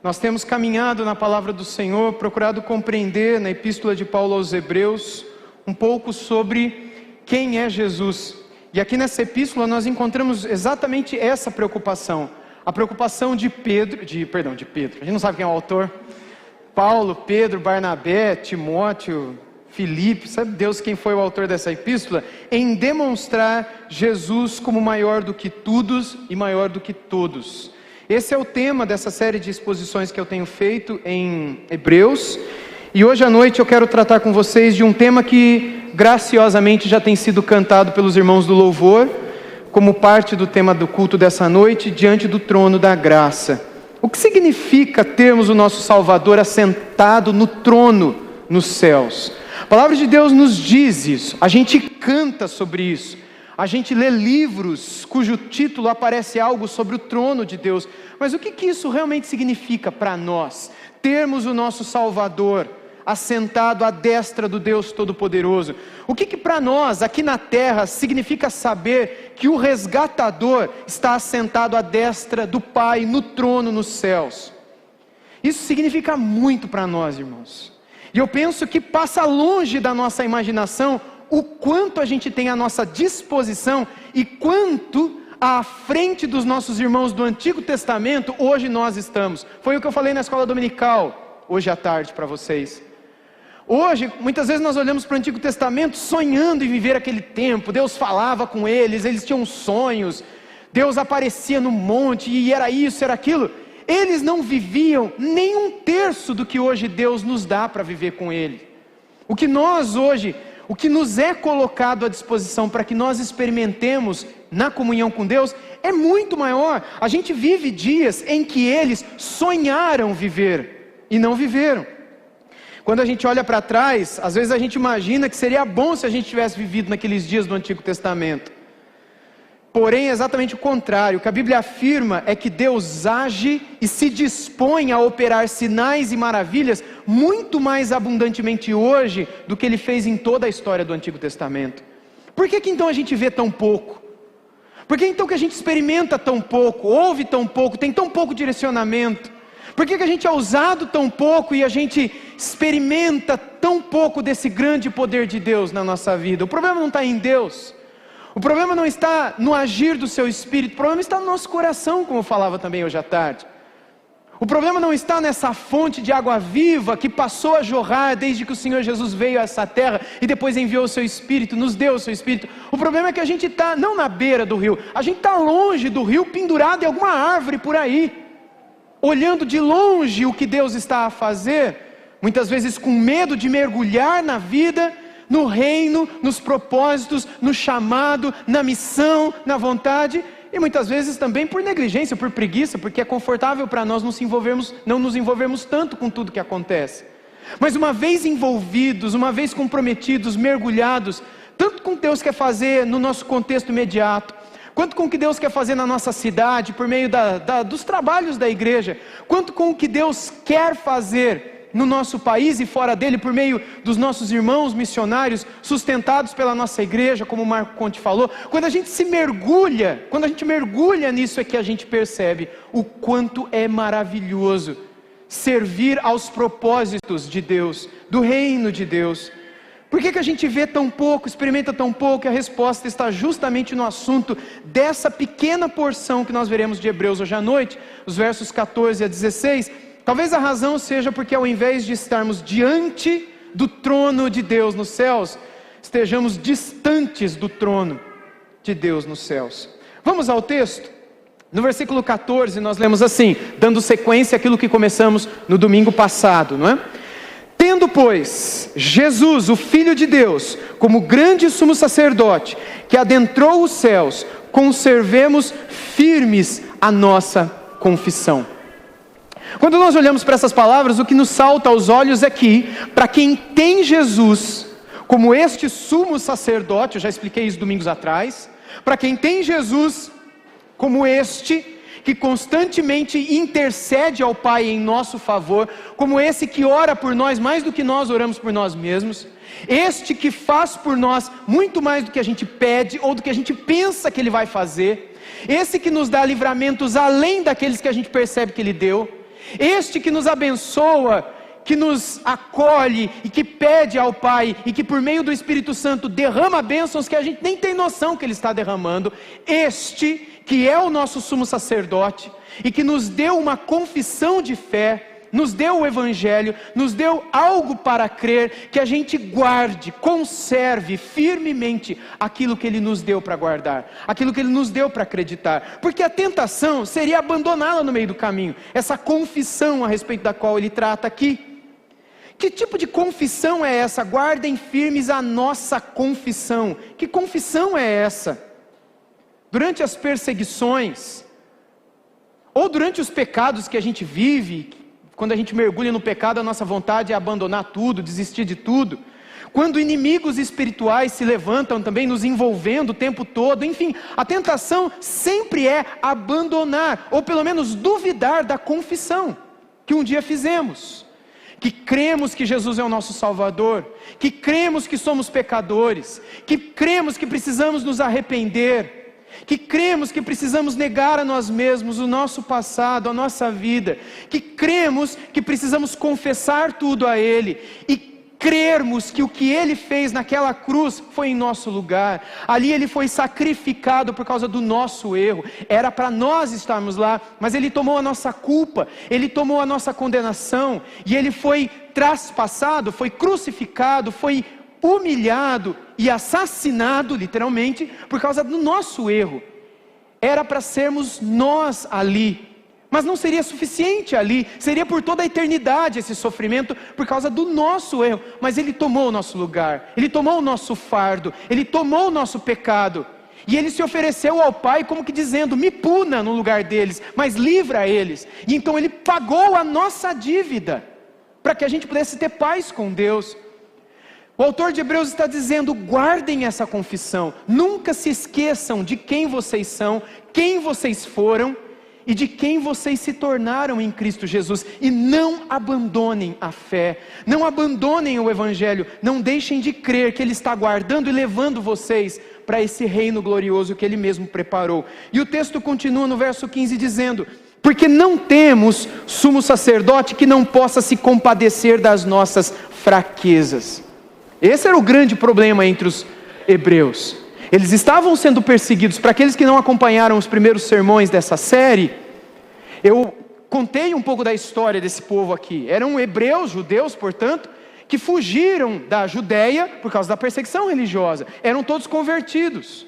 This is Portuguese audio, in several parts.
Nós temos caminhado na palavra do Senhor, procurado compreender na epístola de Paulo aos Hebreus um pouco sobre quem é Jesus. E aqui nessa epístola nós encontramos exatamente essa preocupação. A preocupação de Pedro, a gente não sabe quem é o autor. Paulo, Pedro, Barnabé, Timóteo, Filipe, sabe Deus quem foi o autor dessa epístola? Em demonstrar Jesus como maior do que todos e maior do que todos. Esse é o tema dessa série de exposições que eu tenho feito em Hebreus. E hoje à noite eu quero tratar com vocês de um tema que graciosamente já tem sido cantado pelos irmãos do louvor, como parte do tema do culto dessa noite, diante do trono da graça. O que significa termos o nosso Salvador assentado no trono nos céus? A palavra de Deus nos diz isso, a gente canta sobre isso, a gente lê livros cujo título aparece algo sobre o trono de Deus, mas o que isso realmente significa para nós? Termos o nosso Salvador assentado à destra do Deus Todo-Poderoso. O que para nós, aqui na terra, significa saber que o resgatador está assentado à destra do Pai no trono nos céus? Isso significa muito para nós, irmãos. E eu penso que passa longe da nossa imaginação o quanto a gente tem à nossa disposição e quanto à frente dos nossos irmãos do Antigo Testamento hoje nós estamos. Foi o que eu falei na escola dominical hoje à tarde para vocês. Hoje, muitas vezes nós olhamos para o Antigo Testamento sonhando em viver aquele tempo. Deus falava com eles, eles tinham sonhos, Deus aparecia no monte e era isso, era aquilo. Eles não viviam nem um terço do que hoje Deus nos dá para viver com Ele. O que nós hoje, o que nos é colocado à disposição para que nós experimentemos na comunhão com Deus é muito maior. A gente vive dias em que eles sonharam viver e não viveram. Quando a gente olha para trás, às vezes a gente imagina que seria bom se a gente tivesse vivido naqueles dias do Antigo Testamento. Porém, é exatamente o contrário. O que a Bíblia afirma é que Deus age e se dispõe a operar sinais e maravilhas muito mais abundantemente hoje do que Ele fez em toda a história do Antigo Testamento. Por que então a gente vê tão pouco? Por que então que a gente experimenta tão pouco, ouve tão pouco, tem tão pouco direcionamento? Por que a gente é usado tão pouco e a gente experimenta tão pouco desse grande poder de Deus na nossa vida? O problema não está em Deus. O problema não está no agir do seu Espírito, o problema está no nosso coração, como eu falava também hoje à tarde. O problema não está nessa fonte de água viva que passou a jorrar desde que o Senhor Jesus veio a essa terra e depois enviou o seu Espírito, nos deu o seu Espírito. O problema é que a gente está não na beira do rio, a gente está longe do rio, pendurado em alguma árvore por aí, olhando de longe o que Deus está a fazer, muitas vezes com medo de mergulhar na vida, no reino, nos propósitos, no chamado, na missão, na vontade, e muitas vezes também por negligência, por preguiça, porque é confortável para nós não nos envolvermos tanto com tudo que acontece. Mas uma vez envolvidos, uma vez comprometidos, mergulhados, tanto com o que Deus quer fazer no nosso contexto imediato, quanto com o que Deus quer fazer na nossa cidade, por meio dos trabalhos da igreja, quanto com o que Deus quer fazer no nosso país e fora dele, por meio dos nossos irmãos missionários, sustentados pela nossa igreja, como o Marco Conte falou. Quando a gente mergulha nisso é que a gente percebe o quanto é maravilhoso servir aos propósitos de Deus, do reino de Deus. Por que a gente vê tão pouco, experimenta tão pouco? A resposta está justamente no assunto dessa pequena porção que nós veremos de Hebreus hoje à noite, os versos 14 a 16. Talvez a razão seja porque ao invés de estarmos diante do trono de Deus nos céus, estejamos distantes do trono de Deus nos céus. Vamos ao texto? No versículo 14 nós lemos assim, dando sequência àquilo que começamos no domingo passado, não é? Tendo, pois, Jesus, o Filho de Deus, como grande sumo sacerdote, que adentrou os céus, conservemos firmes a nossa confissão. Quando nós olhamos para essas palavras, o que nos salta aos olhos é que, para quem tem Jesus, como este sumo sacerdote, eu já expliquei isso domingos atrás, para quem tem Jesus, como este, que constantemente intercede ao Pai em nosso favor, como esse que ora por nós mais do que nós oramos por nós mesmos, este que faz por nós muito mais do que a gente pede, ou do que a gente pensa que Ele vai fazer, esse que nos dá livramentos além daqueles que a gente percebe que Ele deu, este que nos abençoa, que nos acolhe e que pede ao Pai e que por meio do Espírito Santo derrama bênçãos que a gente nem tem noção que Ele está derramando, este que é o nosso sumo sacerdote e que nos deu uma confissão de fé, nos deu o Evangelho, nos deu algo para crer, que a gente guarde, conserve firmemente aquilo que Ele nos deu para guardar, aquilo que Ele nos deu para acreditar, porque a tentação seria abandoná-la no meio do caminho, essa confissão a respeito da qual Ele trata aqui. Que tipo de confissão é essa? Guardem firmes a nossa confissão. Que confissão é essa? Durante as perseguições, ou durante os pecados que a gente vive, quando a gente mergulha no pecado, a nossa vontade é abandonar tudo, desistir de tudo. Quando inimigos espirituais se levantam também, nos envolvendo o tempo todo, enfim, a tentação sempre é abandonar, ou pelo menos duvidar da confissão que um dia fizemos. Que cremos que Jesus é o nosso Salvador, que cremos que somos pecadores, que cremos que precisamos nos arrepender, que cremos que precisamos negar a nós mesmos o nosso passado, a nossa vida, que cremos que precisamos confessar tudo a Ele e crermos que o que Ele fez naquela cruz foi em nosso lugar. Ali Ele foi sacrificado por causa do nosso erro. Era para nós estarmos lá, mas Ele tomou a nossa culpa, Ele tomou a nossa condenação, e Ele foi traspassado, foi crucificado, foi humilhado e assassinado, literalmente, por causa do nosso erro. Era para sermos nós ali. Mas não seria suficiente ali, seria por toda a eternidade esse sofrimento, por causa do nosso erro. Mas Ele tomou o nosso lugar, Ele tomou o nosso fardo, Ele tomou o nosso pecado. E Ele se ofereceu ao Pai como que dizendo, me puna no lugar deles, mas livra eles. E então Ele pagou a nossa dívida, para que a gente pudesse ter paz com Deus. O autor de Hebreus está dizendo, guardem essa confissão, nunca se esqueçam de quem vocês são, quem vocês foram, e de quem vocês se tornaram em Cristo Jesus, e não abandonem a fé, não abandonem o Evangelho, não deixem de crer que Ele está guardando e levando vocês para esse reino glorioso que Ele mesmo preparou. E o texto continua no verso 15 dizendo, porque não temos sumo sacerdote que não possa se compadecer das nossas fraquezas. Esse era o grande problema entre os hebreus. Eles estavam sendo perseguidos. Para aqueles que não acompanharam os primeiros sermões dessa série, eu contei um pouco da história desse povo aqui. Eram hebreus, judeus, portanto, que fugiram da Judéia por causa da perseguição religiosa. Eram todos convertidos.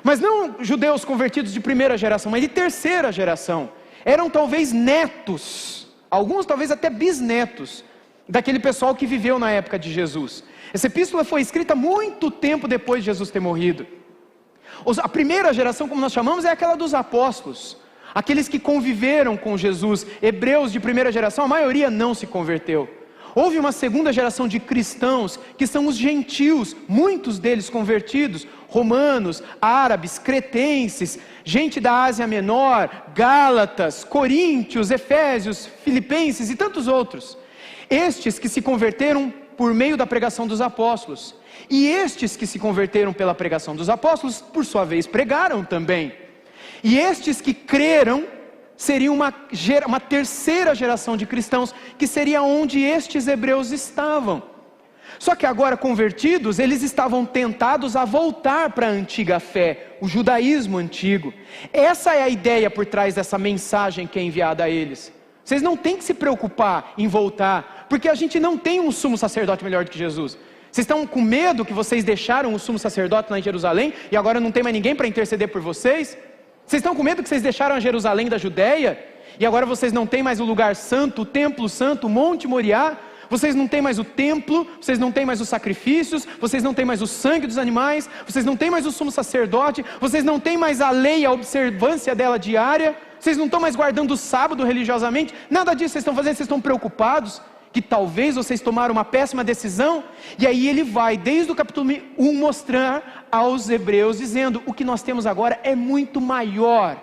Mas não judeus convertidos de primeira geração, mas de terceira geração. Eram talvez netos, alguns talvez até bisnetos, daquele pessoal que viveu na época de Jesus. Essa epístola foi escrita muito tempo depois de Jesus ter morrido. A primeira geração, como nós chamamos, é aquela dos apóstolos, aqueles que conviveram com Jesus. Hebreus de primeira geração, a maioria não se converteu. Houve uma segunda geração de cristãos, que são os gentios, muitos deles convertidos, romanos, árabes, cretenses, gente da Ásia Menor, gálatas, coríntios, efésios, filipenses e tantos outros. Estes que se converteram por meio da pregação dos apóstolos. E estes que se converteram pela pregação dos apóstolos, por sua vez, pregaram também. E estes que creram, seriam uma terceira geração de cristãos, que seria onde estes hebreus estavam. Só que agora convertidos, eles estavam tentados a voltar para a antiga fé, o judaísmo antigo. Essa é a ideia por trás dessa mensagem que é enviada a eles. Vocês não têm que se preocupar em voltar, porque a gente não tem um sumo sacerdote melhor do que Jesus. Vocês estão com medo que vocês deixaram o sumo sacerdote lá em Jerusalém, e agora não tem mais ninguém para interceder por vocês? Vocês estão com medo que vocês deixaram a Jerusalém da Judéia, e agora vocês não têm mais o lugar santo, o templo santo, o Monte Moriá? Vocês não têm mais o templo, vocês não têm mais os sacrifícios, vocês não têm mais o sangue dos animais, vocês não têm mais o sumo sacerdote, vocês não têm mais a lei, a observância dela diária, vocês não estão mais guardando o sábado religiosamente, nada disso vocês estão fazendo, vocês estão preocupados que talvez vocês tomaram uma péssima decisão. E aí ele vai, desde o capítulo 1, mostrar aos hebreus, dizendo, o que nós temos agora é muito maior,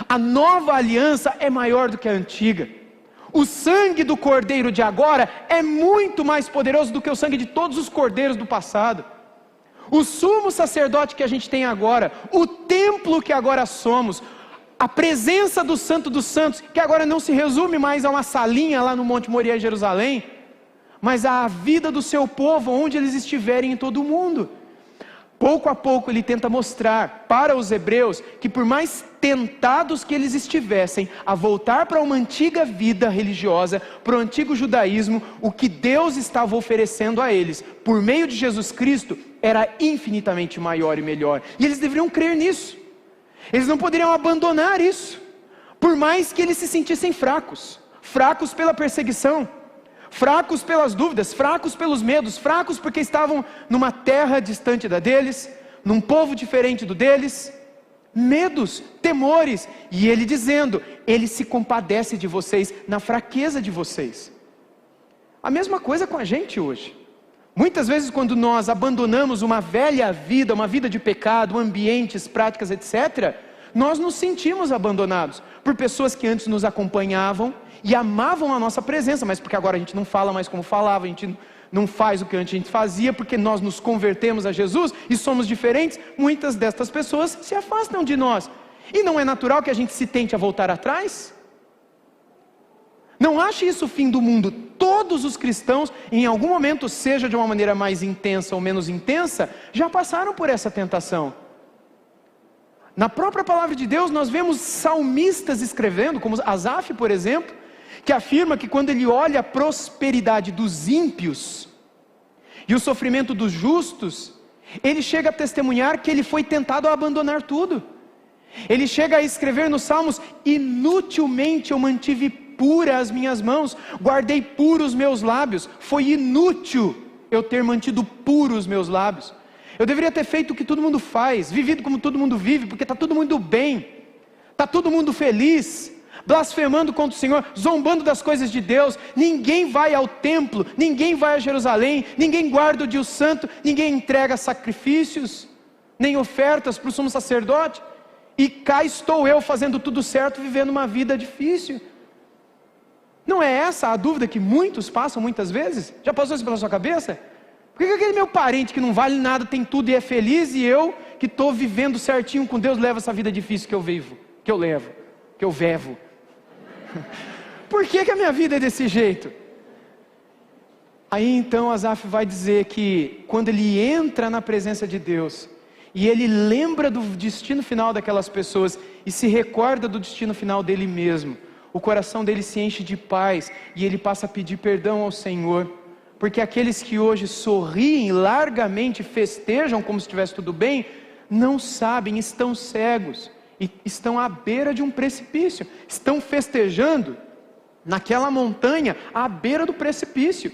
a nova aliança é maior do que a antiga, o sangue do cordeiro de agora é muito mais poderoso do que o sangue de todos os cordeiros do passado. O sumo sacerdote que a gente tem agora, o templo que agora somos, a presença do Santo dos Santos, que agora não se resume mais a uma salinha lá no Monte Moriá em Jerusalém, mas a vida do seu povo, onde eles estiverem em todo o mundo. Pouco a pouco ele tenta mostrar para os hebreus que por mais tentados que eles estivessem a voltar para uma antiga vida religiosa, para o antigo judaísmo, o que Deus estava oferecendo a eles, por meio de Jesus Cristo, era infinitamente maior e melhor. E eles deveriam crer nisso. Eles não poderiam abandonar isso, por mais que eles se sentissem fracos, fracos pela perseguição, fracos pelas dúvidas, fracos pelos medos, fracos porque estavam numa terra distante da deles, num povo diferente do deles, medos, temores, e ele dizendo, ele se compadece de vocês, na fraqueza de vocês. A mesma coisa com a gente hoje. Muitas vezes quando nós abandonamos uma velha vida, uma vida de pecado, ambientes, práticas, etc., nós nos sentimos abandonados por pessoas que antes nos acompanhavam e amavam a nossa presença, mas porque agora a gente não fala mais como falava, a gente não faz o que antes a gente fazia, porque nós nos convertemos a Jesus e somos diferentes, muitas destas pessoas se afastam de nós. E não é natural que a gente se tente a voltar atrás? Não ache isso o fim do mundo. Todos os cristãos, em algum momento, seja de uma maneira mais intensa ou menos intensa, já passaram por essa tentação. Na própria palavra de Deus, nós vemos salmistas escrevendo, como Asaf, por exemplo, que afirma que quando ele olha a prosperidade dos ímpios e o sofrimento dos justos, ele chega a testemunhar que ele foi tentado a abandonar tudo. Ele chega a escrever nos Salmos, inutilmente eu mantive pura as minhas mãos, guardei puros os meus lábios, foi inútil eu ter mantido puros os meus lábios. Eu deveria ter feito o que todo mundo faz, vivido como todo mundo vive, porque está todo mundo bem, está todo mundo feliz, blasfemando contra o Senhor, zombando das coisas de Deus. Ninguém vai ao templo, ninguém vai a Jerusalém, ninguém guarda o dia santo, ninguém entrega sacrifícios, nem ofertas para o sumo sacerdote, e cá estou eu fazendo tudo certo, vivendo uma vida difícil. Não é essa a dúvida que muitos passam muitas vezes? Já passou isso pela sua cabeça? Por que aquele meu parente que não vale nada, tem tudo e é feliz, e eu que estou vivendo certinho com Deus, levo essa vida difícil que eu vivo, que eu levo, que eu vevo? Por que a minha vida é desse jeito? Aí então Asaf vai dizer que quando ele entra na presença de Deus, e ele lembra do destino final daquelas pessoas, e se recorda do destino final dele mesmo, o coração dele se enche de paz, e ele passa a pedir perdão ao Senhor, porque aqueles que hoje sorriem largamente, festejam como se estivesse tudo bem, não sabem, estão cegos, e estão à beira de um precipício, estão festejando naquela montanha, à beira do precipício.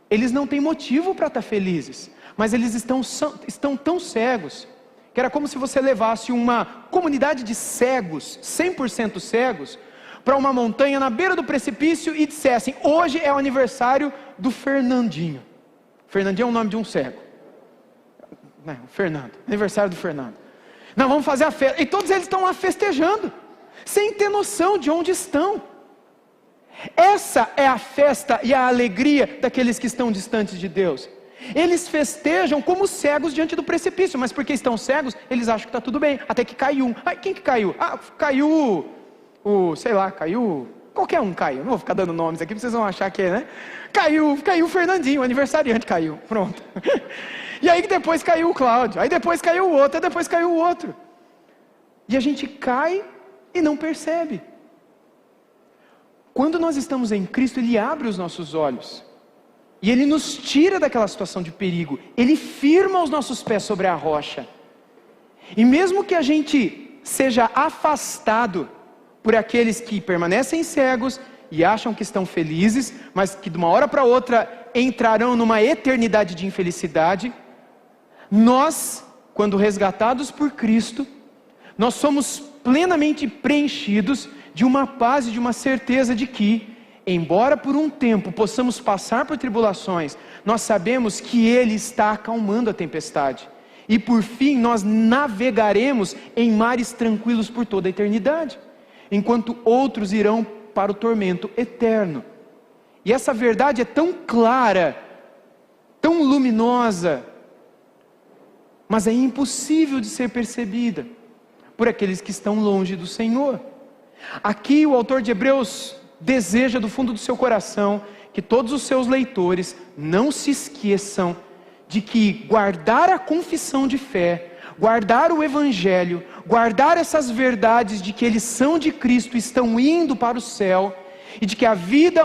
Eles não têm motivo para estar felizes, mas eles estão tão cegos, que era como se você levasse uma comunidade de cegos, 100% cegos, para uma montanha na beira do precipício e dissessem, hoje é o aniversário do Fernandinho. Fernandinho é o nome de um cego. Não, Fernando, aniversário do Fernando. Não, vamos fazer a festa. E todos eles estão lá festejando, sem ter noção de onde estão. Essa é a festa e a alegria daqueles que estão distantes de Deus. Eles festejam como cegos diante do precipício, mas porque estão cegos, eles acham que está tudo bem, até que cai um. Ah, quem que caiu? Ah, caiu caiu, qualquer um caiu, não vou ficar dando nomes aqui, vocês vão achar que é, né? Caiu o Fernandinho, o aniversariante caiu, pronto. E aí depois caiu o Cláudio, aí depois caiu o outro, aí depois caiu o outro. E a gente cai e não percebe. Quando nós estamos em Cristo, Ele abre os nossos olhos, e Ele nos tira daquela situação de perigo, Ele firma os nossos pés sobre a rocha, e mesmo que a gente seja afastado por aqueles que permanecem cegos e acham que estão felizes, mas que de uma hora para outra entrarão numa eternidade de infelicidade, nós, quando resgatados por Cristo, nós somos plenamente preenchidos de uma paz e de uma certeza de que, embora por um tempo possamos passar por tribulações, nós sabemos que Ele está acalmando a tempestade, e por fim nós navegaremos em mares tranquilos por toda a eternidade, enquanto outros irão para o tormento eterno. E essa verdade é tão clara, tão luminosa, mas é impossível de ser percebida, por aqueles que estão longe do Senhor. Aqui o autor de Hebreus deseja do fundo do seu coração que todos os seus leitores não se esqueçam de que guardar a confissão de fé, guardar o Evangelho, guardar essas verdades de que eles são de Cristo, estão indo para o céu, e de que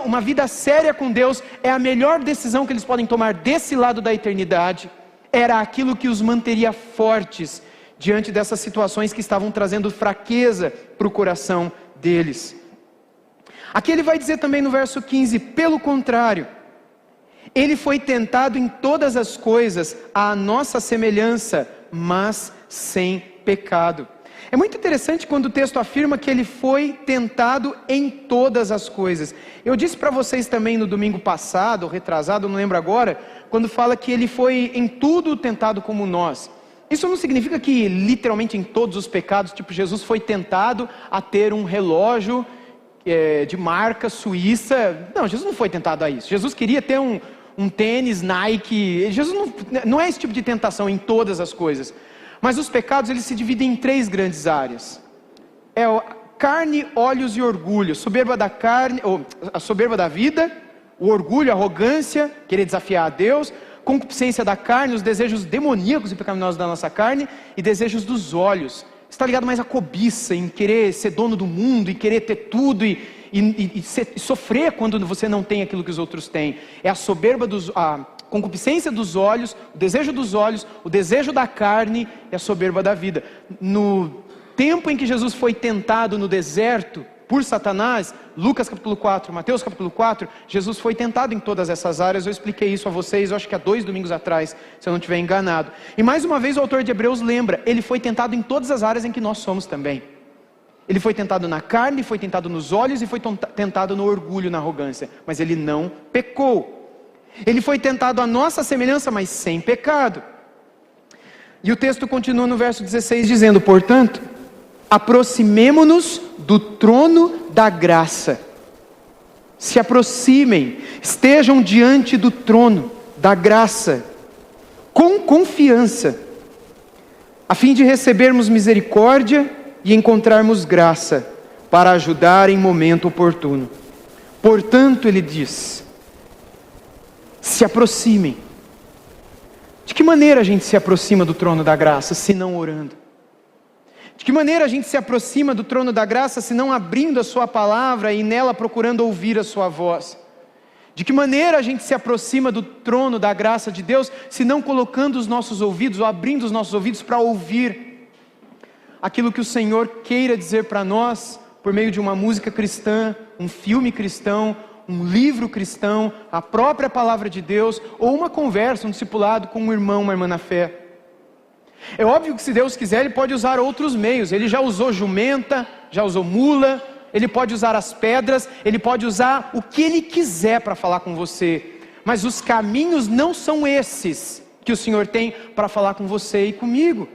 uma vida séria com Deus é a melhor decisão que eles podem tomar desse lado da eternidade, era aquilo que os manteria fortes diante dessas situações que estavam trazendo fraqueza para o coração deles. Aqui ele vai dizer também no verso 15, pelo contrário, ele foi tentado em todas as coisas, à nossa semelhança, mas sem pecado. É muito interessante quando o texto afirma que ele foi tentado em todas as coisas. Eu disse para vocês também no domingo passado, ou retrasado, não lembro agora, quando fala que ele foi em tudo tentado como nós. Isso não significa que literalmente em todos os pecados, tipo Jesus foi tentado a ter um relógio de marca suíça. Não, Jesus não foi tentado a isso. Jesus queria ter um tênis Nike. Jesus não é esse tipo de tentação em todas as coisas. Mas os pecados, eles se dividem em 3 grandes áreas. É carne, olhos e orgulho. Soberba da carne, ou a soberba da vida, o orgulho, a arrogância, querer desafiar a Deus, concupiscência da carne, os desejos demoníacos e pecaminosos da nossa carne, e desejos dos olhos. Está ligado mais à cobiça, em querer ser dono do mundo, e querer ter tudo, e sofrer quando você não tem aquilo que os outros têm. É a soberba a concupiscência dos olhos, o desejo da carne e a soberba da vida. No tempo em que Jesus foi tentado no deserto por Satanás, Lucas capítulo 4, Mateus capítulo 4, Jesus foi tentado em todas essas áreas. Eu expliquei isso a vocês, eu acho que há 2 domingos atrás, se eu não estiver enganado. E mais uma vez o autor de Hebreus lembra, ele foi tentado em todas as áreas em que nós somos também. Ele foi tentado na carne, foi tentado nos olhos e foi tentado no orgulho, na arrogância, mas ele não pecou. Ele foi tentado à nossa semelhança, mas sem pecado. E o texto continua no verso 16 dizendo, portanto, aproximemo-nos do trono da graça. Se aproximem, estejam diante do trono da graça, com confiança, a fim de recebermos misericórdia e encontrarmos graça para ajudar em momento oportuno. Portanto, ele diz, se aproximem. De que maneira a gente se aproxima do trono da graça, se não orando? De que maneira a gente se aproxima do trono da graça, se não abrindo a sua palavra e nela procurando ouvir a sua voz? De que maneira a gente se aproxima do trono da graça de Deus, se não colocando os nossos ouvidos, ou abrindo os nossos ouvidos para ouvir aquilo que o Senhor queira dizer para nós, por meio de uma música cristã, um filme cristão, um livro cristão, a própria palavra de Deus, ou uma conversa, um discipulado com um irmão, uma irmã na fé. É óbvio que se Deus quiser, Ele pode usar outros meios. Ele já usou jumenta, já usou mula, Ele pode usar as pedras, Ele pode usar o que Ele quiser para falar com você. Mas os caminhos não são esses que o Senhor tem para falar com você e comigo.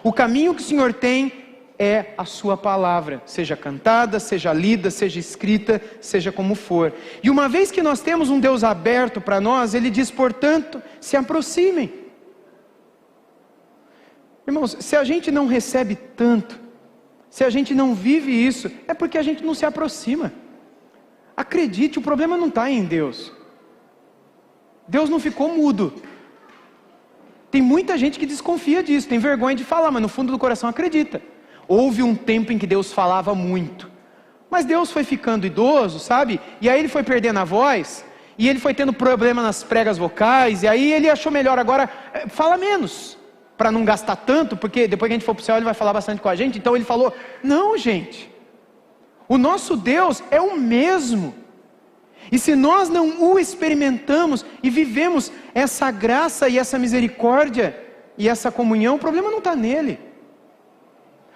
O caminho que o Senhor tem é a sua palavra, seja cantada, seja lida, seja escrita, seja como for. E uma vez que nós temos um Deus aberto para nós, Ele diz, portanto, se aproximem. Irmãos, se a gente não recebe tanto, se a gente não vive isso, é porque a gente não se aproxima. Acredite, o problema não está em Deus. Deus não ficou mudo. Tem muita gente que desconfia disso, tem vergonha de falar, mas no fundo do coração acredita. Houve um tempo em que Deus falava muito, mas Deus foi ficando idoso, sabe? E aí Ele foi perdendo a voz, e Ele foi tendo problema nas pregas vocais, e aí Ele achou melhor agora, fala menos, para não gastar tanto, porque depois que a gente for para o céu Ele vai falar bastante com a gente. Então Ele falou, não gente, o nosso Deus é o mesmo, e se nós não o experimentamos e vivemos essa graça e essa misericórdia e essa comunhão, o problema não está nele.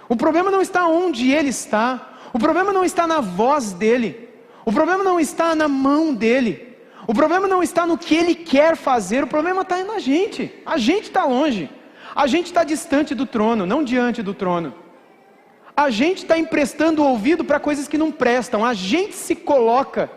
O problema não está onde Ele está. O problema não está na voz dEle. O problema não está na mão dEle. O problema não está no que Ele quer fazer. O problema está na gente. A gente está longe. A gente está distante do trono, não diante do trono. A gente está emprestando o ouvido para coisas que não prestam. A gente se coloca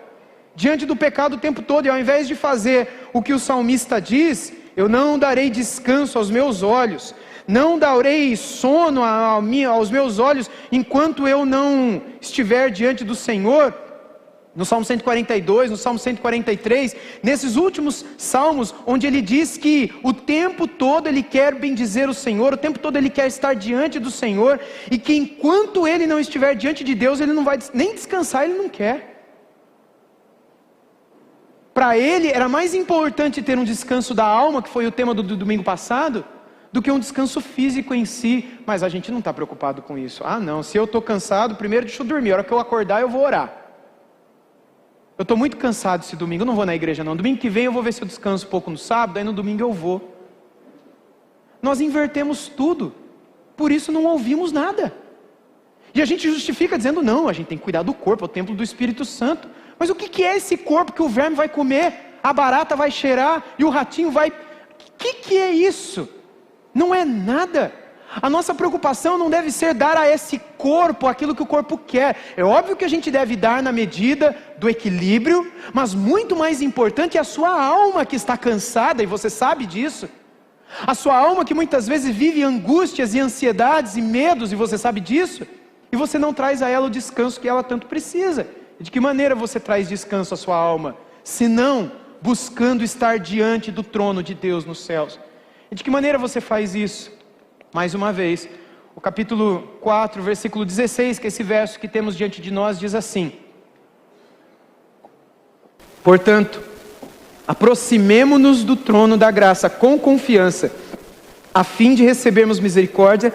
diante do pecado o tempo todo. E ao invés de fazer o que o salmista diz, eu não darei descanso aos meus olhos, não darei sono aos meus olhos enquanto eu não estiver diante do Senhor. No Salmo 142, no Salmo 143, nesses últimos salmos, onde ele diz que o tempo todo ele quer bendizer o Senhor, o tempo todo ele quer estar diante do Senhor, e que enquanto ele não estiver diante de Deus, ele não vai nem descansar, ele não quer. Para ele era mais importante ter um descanso da alma, que foi o tema do domingo passado, do que um descanso físico em si. Mas a gente não está preocupado com isso. Ah não, se eu estou cansado, primeiro deixa eu dormir, a hora que eu acordar eu vou orar. Eu estou muito cansado esse domingo, eu não vou na igreja não. Domingo que vem eu vou ver se eu descanso um pouco no sábado, aí no domingo eu vou. Nós invertemos tudo, por isso não ouvimos nada. E a gente justifica dizendo, não, a gente tem que cuidar do corpo, é o templo do Espírito Santo. Mas o que é esse corpo que o verme vai comer, a barata vai cheirar e o ratinho vai... O que é isso? Não é nada. A nossa preocupação não deve ser dar a esse corpo aquilo que o corpo quer. É óbvio que a gente deve dar na medida do equilíbrio, mas muito mais importante é a sua alma que está cansada, e você sabe disso. A sua alma que muitas vezes vive angústias e ansiedades e medos, e você sabe disso, e você não traz a ela o descanso que ela tanto precisa. E de que maneira você traz descanso à sua alma? Se não buscando estar diante do trono de Deus nos céus. E de que maneira você faz isso? Mais uma vez, o capítulo 4, versículo 16, que é esse verso que temos diante de nós, diz assim: portanto, aproximemo-nos do trono da graça com confiança, a fim de recebermos misericórdia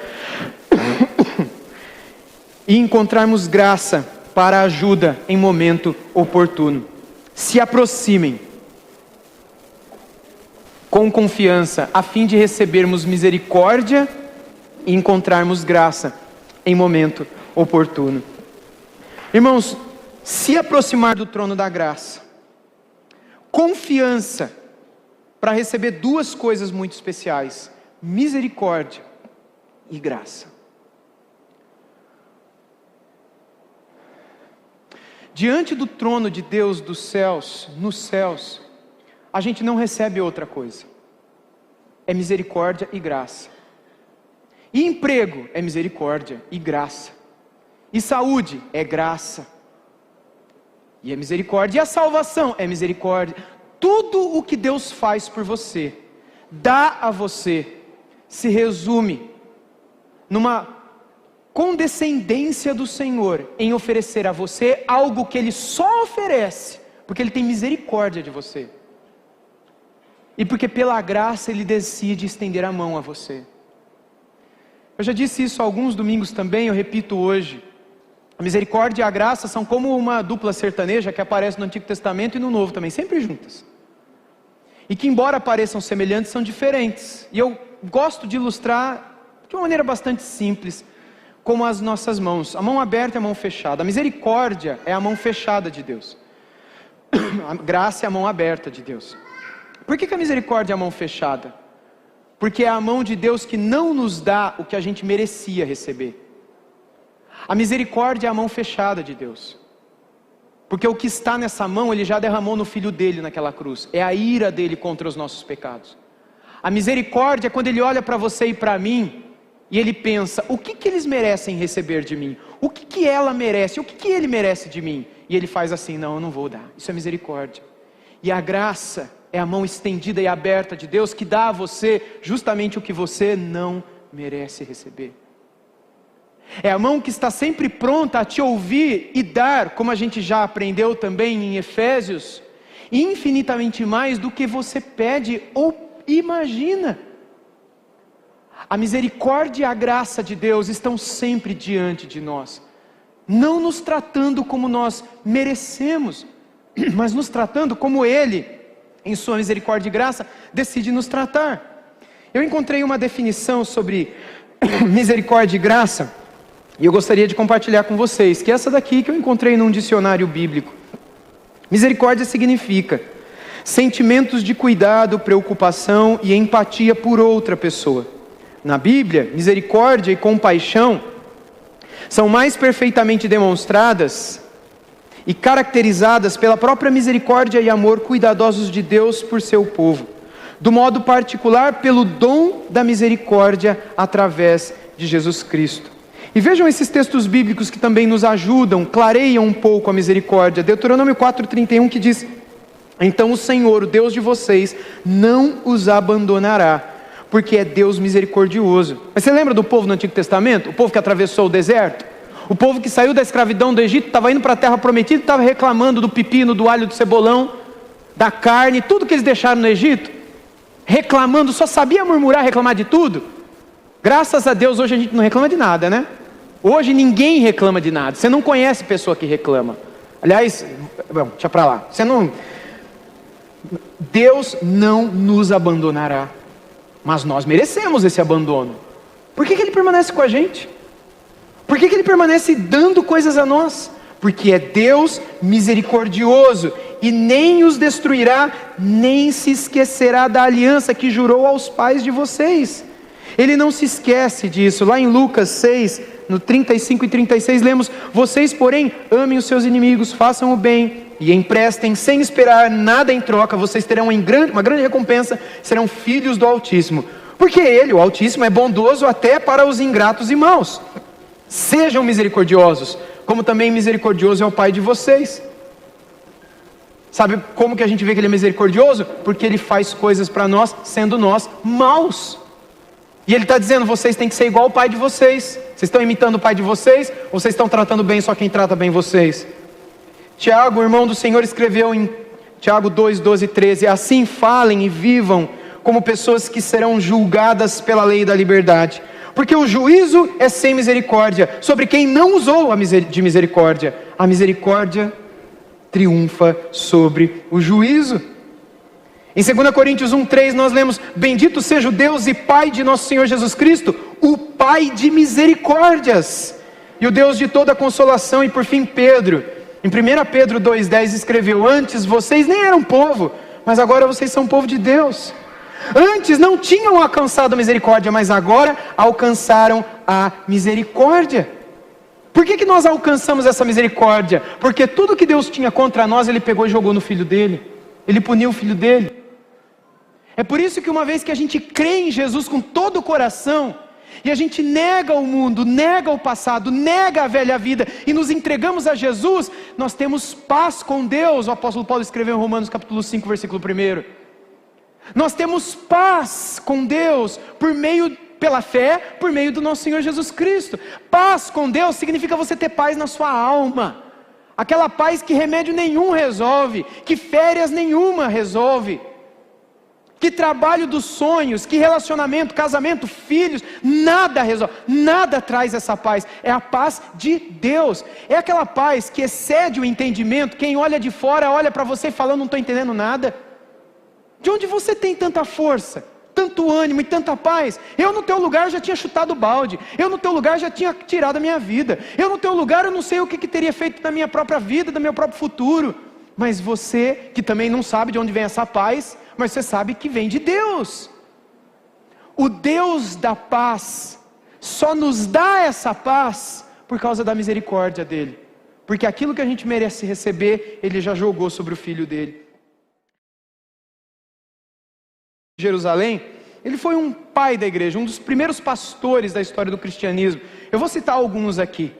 e encontrarmos graça para ajuda em momento oportuno. Se aproximem com confiança, a fim de recebermos misericórdia e encontrarmos graça em momento oportuno. Irmãos, se aproximar do trono da graça, confiança para receber duas coisas muito especiais: misericórdia e graça. Diante do trono de Deus dos céus, nos céus, a gente não recebe outra coisa. É misericórdia e graça. E emprego é misericórdia e graça. E saúde é graça. E é misericórdia. E a salvação é misericórdia. Tudo o que Deus faz por você, dá a você, se resume numa condescendência do Senhor em oferecer a você algo que Ele só oferece, porque Ele tem misericórdia de você. E porque pela graça Ele decide estender a mão a você. Eu já disse isso há alguns domingos também, eu repito hoje. A misericórdia e a graça são como uma dupla sertaneja que aparece no Antigo Testamento e no Novo também, sempre juntas. E que embora pareçam semelhantes, são diferentes. E eu gosto de ilustrar de uma maneira bastante simples, como as nossas mãos. A mão aberta e a mão fechada. A misericórdia é a mão fechada de Deus. A graça é a mão aberta de Deus. Por que a misericórdia é a mão fechada? Porque é a mão de Deus que não nos dá o que a gente merecia receber. A misericórdia é a mão fechada de Deus. Porque o que está nessa mão, Ele já derramou no Filho dele naquela cruz. É a ira dele contra os nossos pecados. A misericórdia é quando Ele olha para você e para mim, e Ele pensa, o que eles merecem receber de mim? O que ela merece? O que ele merece de mim? E Ele faz assim, não, eu não vou dar. Isso é misericórdia. E a graça é a mão estendida e aberta de Deus que dá a você justamente o que você não merece receber. É a mão que está sempre pronta a te ouvir e dar, como a gente já aprendeu também em Efésios, infinitamente mais do que você pede ou imagina. A misericórdia e a graça de Deus estão sempre diante de nós, não nos tratando como nós merecemos, mas nos tratando como Ele, em sua misericórdia e graça, decide nos tratar. Eu encontrei uma definição sobre misericórdia e graça, e eu gostaria de compartilhar com vocês, que é essa daqui que eu encontrei num dicionário bíblico. Misericórdia significa sentimentos de cuidado, preocupação e empatia por outra pessoa. Na Bíblia, misericórdia e compaixão são mais perfeitamente demonstradas e caracterizadas pela própria misericórdia e amor cuidadosos de Deus por seu povo, do modo particular pelo dom da misericórdia através de Jesus Cristo. E vejam esses textos bíblicos que também nos ajudam, clareiam um pouco a misericórdia. Deuteronômio 4:31 que diz: então o Senhor, o Deus de vocês, não os abandonará, porque é Deus misericordioso. Mas você lembra do povo no Antigo Testamento? O povo que atravessou o deserto? O povo que saiu da escravidão do Egito, estava indo para a terra prometida, estava reclamando do pepino, do alho, do cebolão, da carne, tudo que eles deixaram no Egito, reclamando, só sabia murmurar, reclamar de tudo. Graças a Deus hoje a gente não reclama de nada, né? Hoje ninguém reclama de nada. Você não conhece pessoa que reclama. Aliás, bom, deixa para lá. Deus não nos abandonará, mas nós merecemos esse abandono. Por que Ele permanece com a gente? Por que Ele permanece dando coisas a nós? Porque é Deus misericordioso, e nem os destruirá, nem se esquecerá da aliança que jurou aos pais de vocês. Ele não se esquece disso. Lá em Lucas 6, no 35 e 36, lemos: vocês, porém, amem os seus inimigos, façam o bem e emprestem sem esperar nada em troca, vocês terão uma grande recompensa, serão filhos do Altíssimo. Porque Ele, o Altíssimo, é bondoso até para os ingratos e maus. Sejam misericordiosos, como também misericordioso é o Pai de vocês. Sabe como que a gente vê que Ele é misericordioso? Porque Ele faz coisas para nós, sendo nós maus. E Ele está dizendo: vocês têm que ser igual ao Pai de vocês. Vocês estão imitando o Pai de vocês? Ou vocês estão tratando bem só quem trata bem vocês? Tiago, o irmão do Senhor, escreveu em Tiago 2, 12 e 13: assim falem e vivam como pessoas que serão julgadas pela lei da liberdade, porque o juízo é sem misericórdia sobre quem não usou de misericórdia. A misericórdia triunfa sobre o juízo. Em 2 Coríntios 1:3 nós lemos: bendito seja o Deus e Pai de nosso Senhor Jesus Cristo, o Pai de misericórdias e o Deus de toda consolação. E por fim Pedro, em 1 Pedro 2:10 escreveu: antes vocês nem eram povo, mas agora vocês são povo de Deus. Antes não tinham alcançado a misericórdia, mas agora alcançaram a misericórdia. Por que nós alcançamos essa misericórdia? Porque tudo que Deus tinha contra nós, Ele pegou e jogou no Filho dele. Ele puniu o Filho dele. É por isso que uma vez que a gente crê em Jesus com todo o coração, e a gente nega o mundo, nega o passado, nega a velha vida, e nos entregamos a Jesus, nós temos paz com Deus. O apóstolo Paulo escreveu em Romanos capítulo 5, versículo 1. Nós temos paz com Deus pela fé, por meio do nosso Senhor Jesus Cristo. Paz com Deus significa você ter paz na sua alma. Aquela paz que remédio nenhum resolve, que férias nenhuma resolve, que trabalho dos sonhos, que relacionamento, casamento, filhos, nada resolve, nada traz essa paz. É a paz de Deus. É aquela paz que excede o entendimento. Quem olha de fora, olha para você e fala: eu não estou entendendo nada. De onde você tem tanta força, tanto ânimo e tanta paz? Eu no teu lugar já tinha chutado o balde. Eu no teu lugar já tinha tirado a minha vida. Eu no teu lugar eu não sei o que teria feito na minha própria vida, do meu próprio futuro. Mas você, que também não sabe de onde vem essa paz, mas você sabe que vem de Deus. O Deus da paz só nos dá essa paz por causa da misericórdia dele. Porque aquilo que a gente merece receber, Ele já jogou sobre o Filho dele. Jerusalém, ele foi um pai da igreja, um dos primeiros pastores da história do cristianismo. Eu vou citar alguns aqui.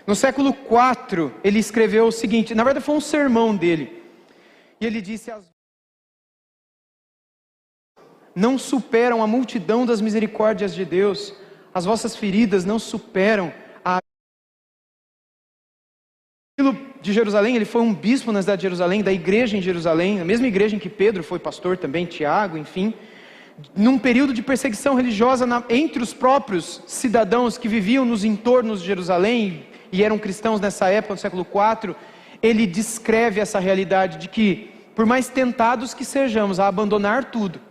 No século 4, ele escreveu o seguinte, na verdade foi um sermão dele, e ele disse: não superam a multidão das misericórdias de Deus, as vossas feridas não superam a... de Jerusalém. Ele foi um bispo na cidade de Jerusalém, da igreja em Jerusalém, a mesma igreja em que Pedro foi pastor também, Tiago, enfim. Num período de perseguição religiosa entre os próprios cidadãos que viviam nos entornos de Jerusalém e eram cristãos nessa época, no século 4, ele descreve essa realidade de que, por mais tentados que sejamos a abandonar tudo,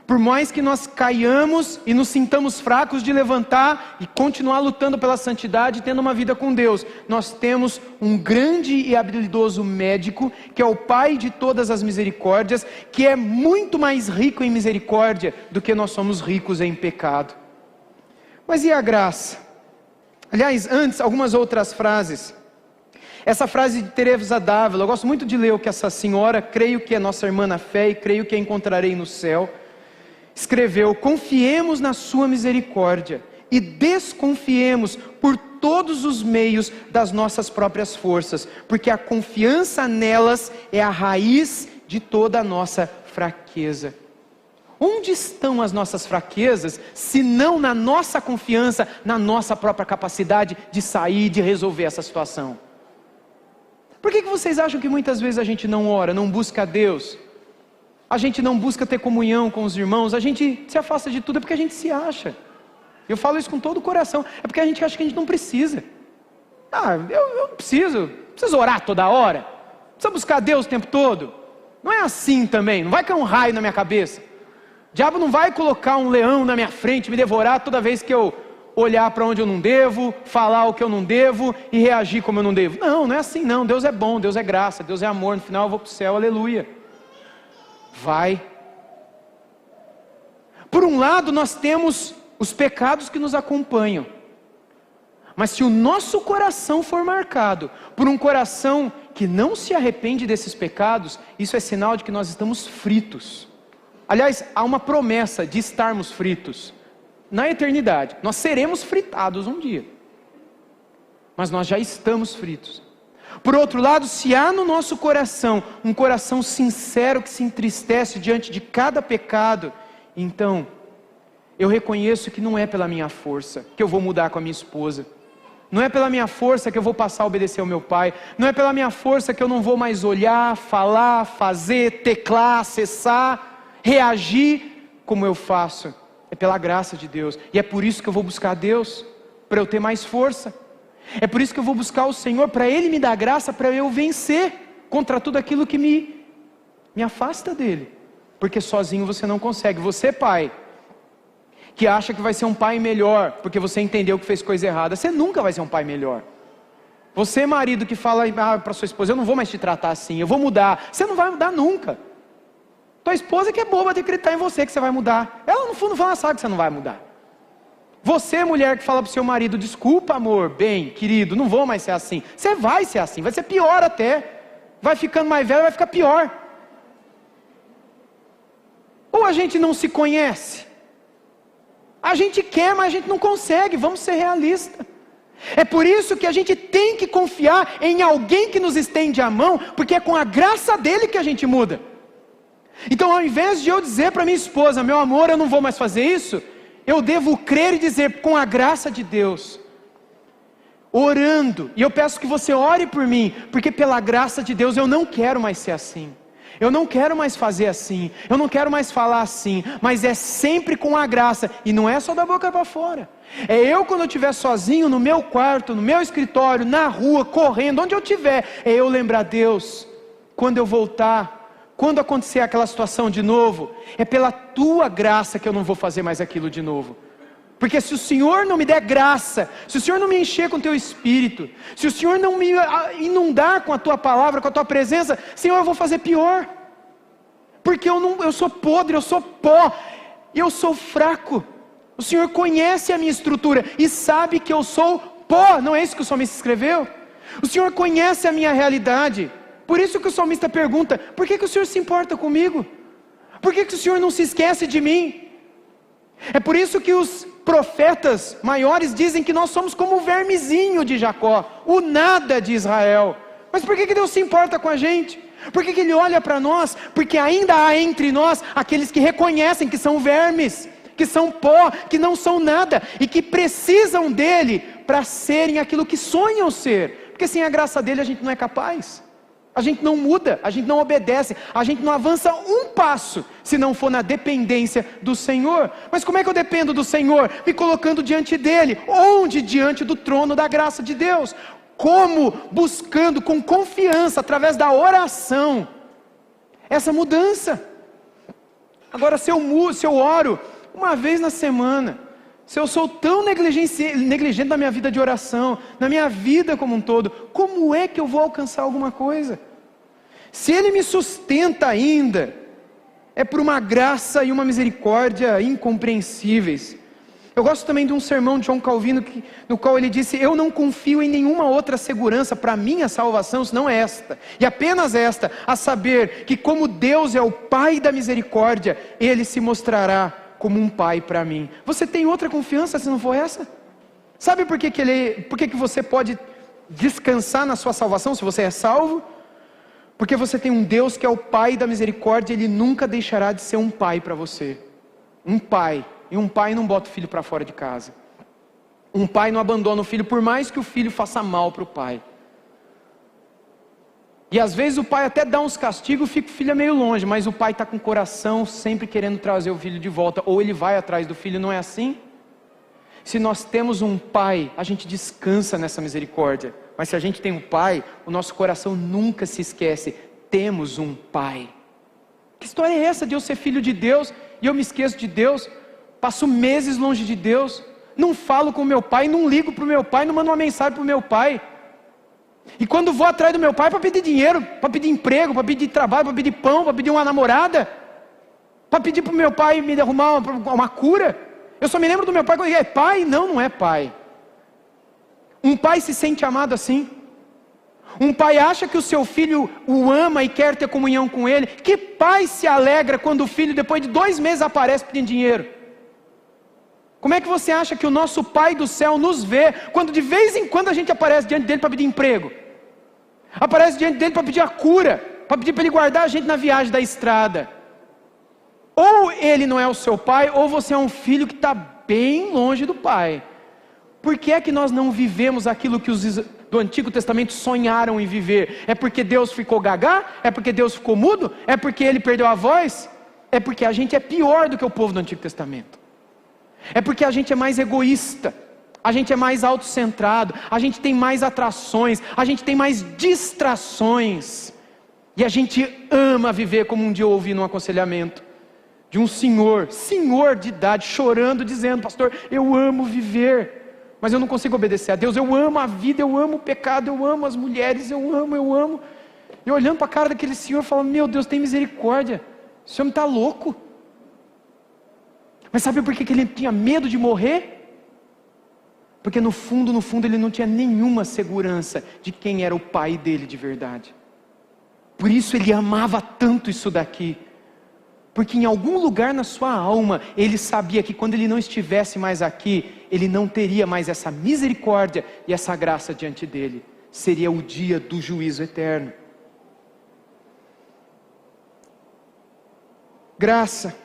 por mais que nós caiamos e nos sintamos fracos de levantar e continuar lutando pela santidade, tendo uma vida com Deus, nós temos um grande e habilidoso médico, que é o Pai de todas as misericórdias, que é muito mais rico em misericórdia do que nós somos ricos em pecado. Mas e a graça? Aliás, antes, algumas outras frases. Essa frase de Teresa d'Ávila, eu gosto muito de ler o que essa senhora, creio que é nossa irmã na fé e creio que a encontrarei no céu, escreveu: confiemos na sua misericórdia e desconfiemos por todos os meios das nossas próprias forças, porque a confiança nelas é a raiz de toda a nossa fraqueza. Onde estão as nossas fraquezas, se não na nossa confiança, na nossa própria capacidade de sair, de resolver essa situação? Por que vocês acham que muitas vezes a gente não ora, não busca a Deus? A gente não busca ter comunhão com os irmãos, a gente se afasta de tudo, é porque a gente se acha. Eu falo isso com todo o coração, é porque a gente acha que a gente não precisa. Eu não preciso orar toda hora, precisa buscar Deus o tempo todo. Não é assim também, não vai cair um raio na minha cabeça. O diabo não vai colocar um leão na minha frente, me devorar toda vez que eu olhar para onde eu não devo, falar o que eu não devo e reagir como eu não devo. Não é assim não, Deus é bom, Deus é graça, Deus é amor, no final eu vou para o céu, aleluia. Vai. Por um lado nós temos os pecados que nos acompanham, mas se o nosso coração for marcado por um coração que não se arrepende desses pecados, isso é sinal de que nós estamos fritos. Aliás, há uma promessa de estarmos fritos na eternidade. Nós seremos fritados um dia, mas nós já estamos fritos. Por outro lado, se há no nosso coração um coração sincero que se entristece diante de cada pecado, então eu reconheço que não é pela minha força que eu vou mudar com a minha esposa, não é pela minha força que eu vou passar a obedecer ao meu pai, não é pela minha força que eu não vou mais olhar, falar, fazer, teclar, acessar, reagir como eu faço. É pela graça de Deus, e é por isso que eu vou buscar a Deus, para eu ter mais força. É por isso que eu vou buscar o Senhor, para Ele me dar graça, para eu vencer contra tudo aquilo que me afasta dEle, porque sozinho você não consegue. Você, pai, que acha que vai ser um pai melhor, porque você entendeu que fez coisa errada, você nunca vai ser um pai melhor. Você, marido, que fala para sua esposa: eu não vou mais te tratar assim, eu vou mudar, você não vai mudar nunca. Tua esposa que é boba de acreditar em você que você vai mudar, ela no fundo ela sabe que você não vai mudar. Você, mulher, que fala para o seu marido: desculpa, amor, bem, querido, não vou mais ser assim, você vai ser assim, vai ser pior até, vai ficando mais velho, vai ficar pior. Ou a gente não se conhece, a gente quer, mas a gente não consegue, vamos ser realistas. É por isso que a gente tem que confiar em alguém que nos estende a mão, porque é com a graça dele que a gente muda. Então, ao invés de eu dizer para minha esposa: meu amor, eu não vou mais fazer isso, eu devo crer e dizer: com a graça de Deus, orando, e eu peço que você ore por mim, porque pela graça de Deus eu não quero mais ser assim, eu não quero mais fazer assim, eu não quero mais falar assim, mas é sempre com a graça, e não é só da boca para fora, é eu quando eu estiver sozinho no meu quarto, no meu escritório, na rua, correndo, onde eu estiver, é eu lembrar: Deus, quando eu voltar, quando acontecer aquela situação de novo, é pela tua graça que eu não vou fazer mais aquilo de novo. Porque se o Senhor não me der graça, se o Senhor não me encher com o teu Espírito, se o Senhor não me inundar com a tua palavra, com a tua presença, Senhor, eu vou fazer pior. Porque eu sou podre, eu sou pó, eu sou fraco. O Senhor conhece a minha estrutura e sabe que eu sou pó. Não é isso que o salmista escreveu? O Senhor conhece a minha realidade. Por isso que o salmista pergunta: por que o Senhor se importa comigo? Por que o Senhor não se esquece de mim? É por isso que os profetas maiores dizem que nós somos como o vermezinho de Jacó, o nada de Israel. Mas por que Deus se importa com a gente? Por que Ele olha para nós? Porque ainda há entre nós aqueles que reconhecem que são vermes, que são pó, que não são nada, e que precisam dEle para serem aquilo que sonham ser. Porque sem a graça dEle a gente não é capaz. A gente não muda, a gente não obedece, a gente não avança um passo, se não for na dependência do Senhor. Mas como é que eu dependo do Senhor? Me colocando diante dEle. Onde? Diante do trono da graça de Deus. Como? Buscando com confiança, através da oração, essa mudança. Agora, se eu oro uma vez na semana, se eu sou tão negligente na minha vida de oração, na minha vida como um todo, como é que eu vou alcançar alguma coisa? Se Ele me sustenta ainda, é por uma graça e uma misericórdia incompreensíveis. Eu gosto também de um sermão de João Calvino, no qual ele disse: eu não confio em nenhuma outra segurança para a minha salvação, senão esta, e apenas esta, a saber que como Deus é o Pai da misericórdia, Ele se mostrará como um Pai para mim. Você tem outra confiança se não for essa? Sabe por que você pode descansar na sua salvação, se você é salvo? Porque você tem um Deus que é o Pai da misericórdia, Ele nunca deixará de ser um Pai para você. Um Pai. E um pai não bota o filho para fora de casa. Um pai não abandona o filho, por mais que o filho faça mal para o pai. E às vezes o pai até dá uns castigos, fica o filho meio longe, mas o pai está com o coração sempre querendo trazer o filho de volta, ou ele vai atrás do filho, não é assim? Se nós temos um pai, a gente descansa nessa misericórdia. Mas se a gente tem um pai, o nosso coração nunca se esquece, temos um pai. Que história é essa de eu ser filho de Deus, e eu me esqueço de Deus? Passo meses longe de Deus, não falo com meu pai, não ligo para o meu pai, não mando uma mensagem para o meu pai. E quando vou atrás do meu pai para pedir dinheiro, para pedir emprego, para pedir trabalho, para pedir pão, para pedir uma namorada, para pedir para o meu pai me arrumar uma cura, eu só me lembro do meu pai quando ele é pai. Não é pai. Um pai se sente amado assim. Um pai acha que o seu filho o ama e quer ter comunhão com ele. Que pai se alegra quando o filho depois de 2 meses aparece pedindo dinheiro? Como é que você acha que o nosso Pai do céu nos vê, quando de vez em quando a gente aparece diante dele para pedir emprego? Aparece diante dele para pedir a cura, para pedir para ele guardar a gente na viagem da estrada. Ou ele não é o seu pai, ou você é um filho que está bem longe do pai. Por que é que nós não vivemos aquilo que os do Antigo Testamento sonharam em viver? É porque Deus ficou gagá? É porque Deus ficou mudo? É porque ele perdeu a voz? É porque a gente é pior do que o povo do Antigo Testamento. É porque a gente é mais egoísta, a gente é mais autocentrado, a gente tem mais atrações, a gente tem mais distrações, e a gente ama viver como um dia eu ouvi num aconselhamento, de um senhor de idade, chorando, dizendo: pastor, eu amo viver, mas eu não consigo obedecer a Deus, eu amo a vida, eu amo o pecado, eu amo as mulheres, eu amo, e olhando para a cara daquele senhor, falando: meu Deus, tem misericórdia, esse homem está louco. Mas sabe por que ele tinha medo de morrer? Porque no fundo ele não tinha nenhuma segurança de quem era o pai dele de verdade. Por isso ele amava tanto isso daqui. Porque em algum lugar na sua alma, ele sabia que quando ele não estivesse mais aqui, ele não teria mais essa misericórdia e essa graça diante dele. Seria o dia do juízo eterno. Graça.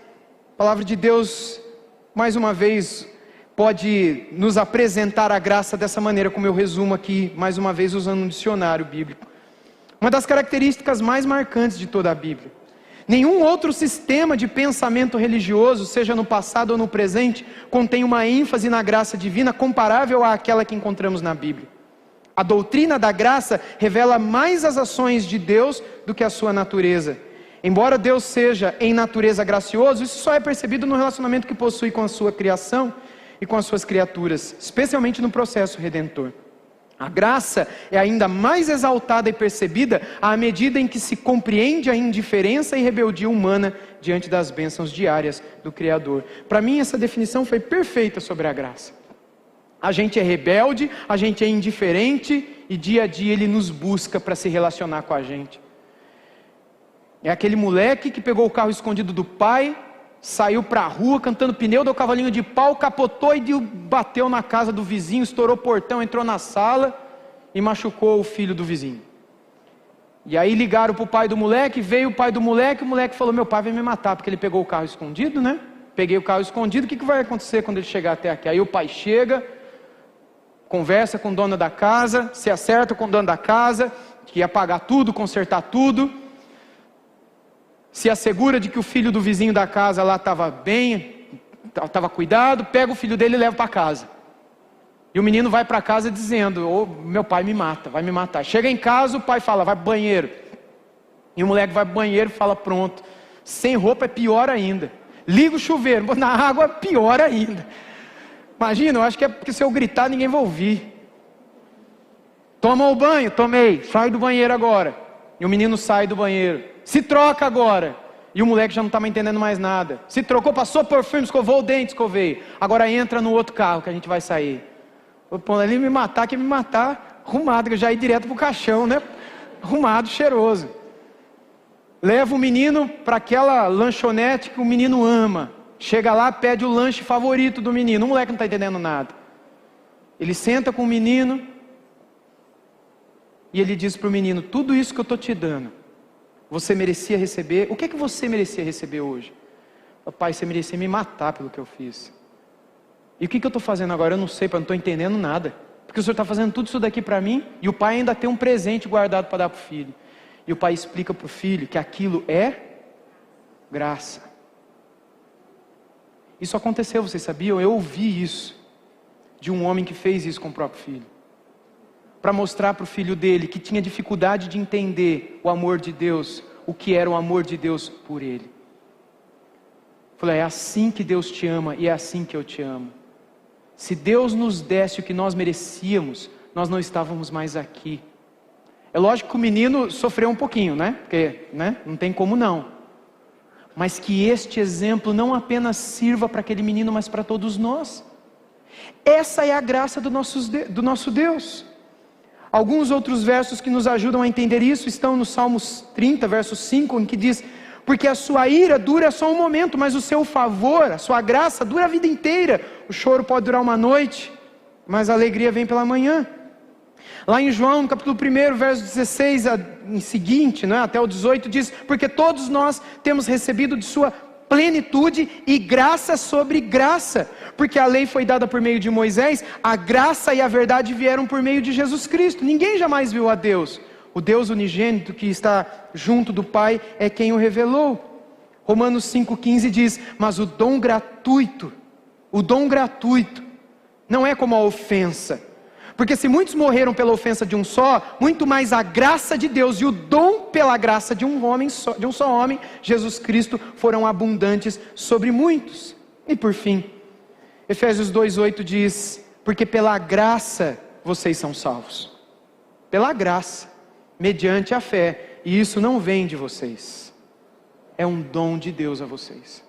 A palavra de Deus, mais uma vez, pode nos apresentar a graça dessa maneira, como eu resumo aqui, mais uma vez usando um dicionário bíblico. Uma das características mais marcantes de toda a Bíblia. Nenhum outro sistema de pensamento religioso, seja no passado ou no presente, contém uma ênfase na graça divina comparável àquela que encontramos na Bíblia. A doutrina da graça revela mais as ações de Deus do que a sua natureza. Embora Deus seja em natureza gracioso, isso só é percebido no relacionamento que possui com a sua criação e com as suas criaturas, especialmente no processo redentor. A graça é ainda mais exaltada e percebida à medida em que se compreende a indiferença e rebeldia humana diante das bênçãos diárias do Criador. Para mim essa definição foi perfeita sobre a graça. A gente é rebelde, a gente é indiferente e dia a dia Ele nos busca para se relacionar com a gente. É aquele moleque que pegou o carro escondido do pai, saiu para a rua cantando pneu, deu cavalinho de pau, capotou e bateu na casa do vizinho, estourou o portão, entrou na sala e machucou o filho do vizinho. E aí ligaram para o pai do moleque, veio o pai do moleque, o moleque falou: meu pai vai me matar, porque ele pegou o carro escondido, né? Peguei o carro escondido, o que vai acontecer quando ele chegar até aqui? Aí o pai chega, conversa com o dono da casa, se acerta com o dono da casa, que ia pagar tudo, consertar tudo, se assegura de que o filho do vizinho da casa lá estava bem, estava cuidado, pega o filho dele e leva para casa. E o menino vai para casa dizendo: oh, meu pai me mata, vai me matar. Chega em casa, o pai fala: vai para o banheiro. E o moleque vai para o banheiro e fala: pronto, sem roupa é pior ainda. Liga o chuveiro, na água é pior ainda. Imagina, eu acho que é porque se eu gritar ninguém vai ouvir. Toma o banho, tomei, sai do banheiro agora. E o menino sai do banheiro. Se troca agora. E o moleque já não está mais entendendo mais nada. Se trocou, passou perfume, escovou o dente, escovei. Agora entra no outro carro que a gente vai sair. Pô, ele me matar, quer me matar arrumado, que eu já ia direto pro caixão, né? Arrumado, cheiroso. Leva o menino para aquela lanchonete que o menino ama. Chega lá, pede o lanche favorito do menino. O moleque não está entendendo nada. Ele senta com o menino e ele diz para o menino: tudo isso que eu estou te dando, você merecia receber. O que é que você merecia receber hoje? Pai, você merecia me matar pelo que eu fiz. E o que eu estou fazendo agora? Eu não sei, pai, não estou entendendo nada. Porque o senhor está fazendo tudo isso daqui para mim, e o pai ainda tem um presente guardado para dar para o filho. E o pai explica para o filho que aquilo é graça. Isso aconteceu, vocês sabiam? Eu ouvi isso de um homem que fez isso com o próprio filho, para mostrar para o filho dele que tinha dificuldade de entender o amor de Deus, o que era o amor de Deus por ele. Falei: é assim que Deus te ama e é assim que eu te amo. Se Deus nos desse o que nós merecíamos, nós não estávamos mais aqui. É lógico que o menino sofreu um pouquinho, né? Porque, né? Não tem como não. Mas que este exemplo não apenas sirva para aquele menino, mas para todos nós. Essa é a graça do nosso Deus. Alguns outros versos que nos ajudam a entender isso estão no Salmos 30, verso 5, em que diz: porque a sua ira dura só um momento, mas o seu favor, a sua graça dura a vida inteira. O choro pode durar uma noite, mas a alegria vem pela manhã. Lá em João, no capítulo 1, verso 16 em seguinte, né, até o 18, diz: porque todos nós temos recebido de sua plenitude e graça sobre graça, porque a lei foi dada por meio de Moisés, a graça e a verdade vieram por meio de Jesus Cristo. Ninguém jamais viu a Deus. O Deus unigênito que está junto do Pai é quem o revelou. Romanos 5,15 diz: mas o dom gratuito não é como a ofensa. Porque se muitos morreram pela ofensa de um só, muito mais a graça de Deus e o dom pela graça de um só homem, Jesus Cristo, foram abundantes sobre muitos. E por fim, Efésios 2,8 diz: porque pela graça vocês são salvos. Pela graça, mediante a fé, e isso não vem de vocês, é um dom de Deus a vocês.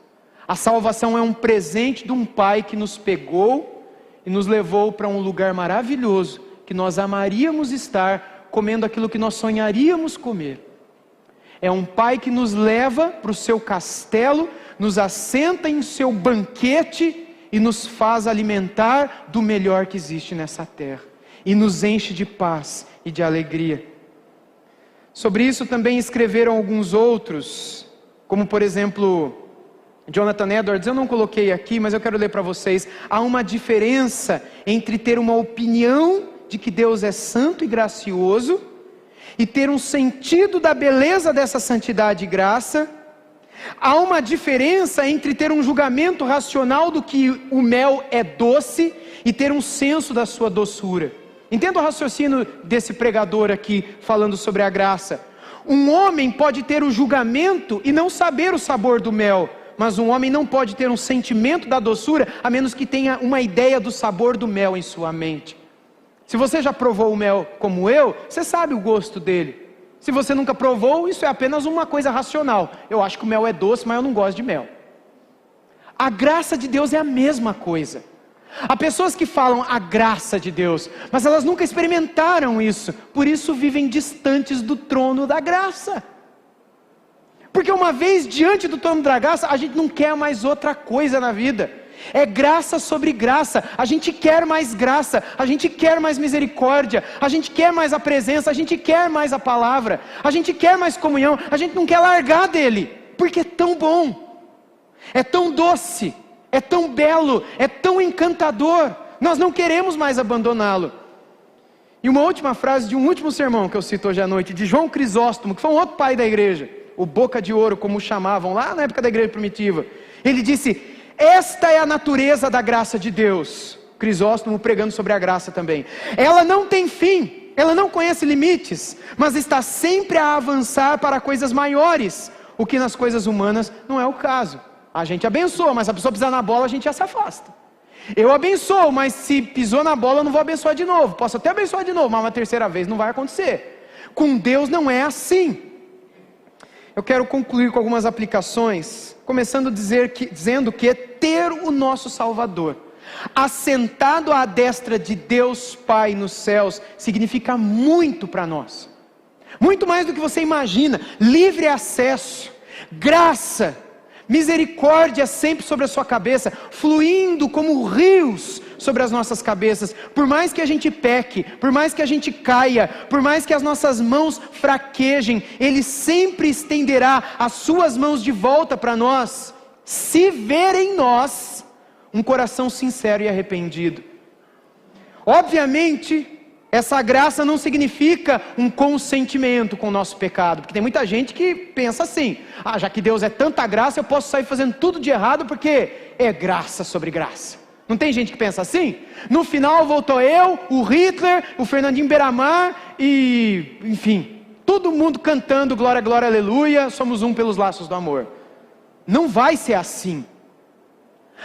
A salvação é um presente de um Pai que nos pegou e nos levou para um lugar maravilhoso, que nós amaríamos estar, comendo aquilo que nós sonharíamos comer. É um Pai que nos leva para o seu castelo, nos assenta em seu banquete e nos faz alimentar do melhor que existe nessa terra, e nos enche de paz e de alegria. Sobre isso também escreveram alguns outros, como por exemplo Jonathan Edwards. Eu não coloquei aqui, mas eu quero ler para vocês. Há uma diferença entre ter uma opinião de que Deus é santo e gracioso, e ter um sentido da beleza dessa santidade e graça. Há uma diferença entre ter um julgamento racional do que o mel é doce, e ter um senso da sua doçura. Entenda o raciocínio desse pregador aqui, falando sobre a graça. Um homem pode ter o julgamento e não saber o sabor do mel, mas um homem não pode ter um sentimento da doçura, a menos que tenha uma ideia do sabor do mel em sua mente. Se você já provou o mel como eu, você sabe o gosto dele. Se você nunca provou, isso é apenas uma coisa racional. Eu acho que o mel é doce, mas eu não gosto de mel. A graça de Deus é a mesma coisa. Há pessoas que falam a graça de Deus, mas elas nunca experimentaram isso, por isso vivem distantes do trono da graça. Porque uma vez diante do trono da graça, a gente não quer mais outra coisa na vida. É graça sobre graça. A gente quer mais graça, a gente quer mais misericórdia, a gente quer mais a presença, a gente quer mais a palavra, a gente quer mais comunhão, a gente não quer largar dele, porque é tão bom, é tão doce, é tão belo, é tão encantador. Nós não queremos mais abandoná-lo. E uma última frase de um último sermão que eu cito hoje à noite, de João Crisóstomo, que foi um outro pai da igreja, o boca de ouro, como o chamavam lá na época da igreja primitiva. Ele disse: esta é a natureza da graça de Deus. Crisóstomo pregando sobre a graça também. Ela não tem fim, ela não conhece limites, mas está sempre a avançar para coisas maiores, o que nas coisas humanas não é o caso. A gente abençoa, mas se a pessoa pisar na bola, a gente já se afasta. Eu abençoo, mas se pisou na bola, eu não vou abençoar de novo. Posso até abençoar de novo, mas uma terceira vez não vai acontecer. Com Deus não é assim. eu quero concluir com algumas aplicações, começando dizendo que ter o nosso Salvador assentado à destra de Deus Pai nos céus significa muito para nós, muito mais do que você imagina. Livre acesso, graça, misericórdia sempre sobre a sua cabeça, fluindo como rios sobre as nossas cabeças. Por mais que a gente peque, por mais que a gente caia, por mais que as nossas mãos fraquejem, Ele sempre estenderá as suas mãos de volta para nós, se ver em nós um coração sincero e arrependido. Obviamente, essa graça não significa um consentimento com o nosso pecado, porque tem muita gente que pensa assim: já que Deus é tanta graça, eu posso sair fazendo tudo de errado, porque é graça sobre graça. Não tem gente que pensa assim? No final voltou eu, o Hitler, o Fernandinho Beiramar e, enfim, todo mundo cantando glória, glória, aleluia, somos um pelos laços do amor. Não vai ser assim.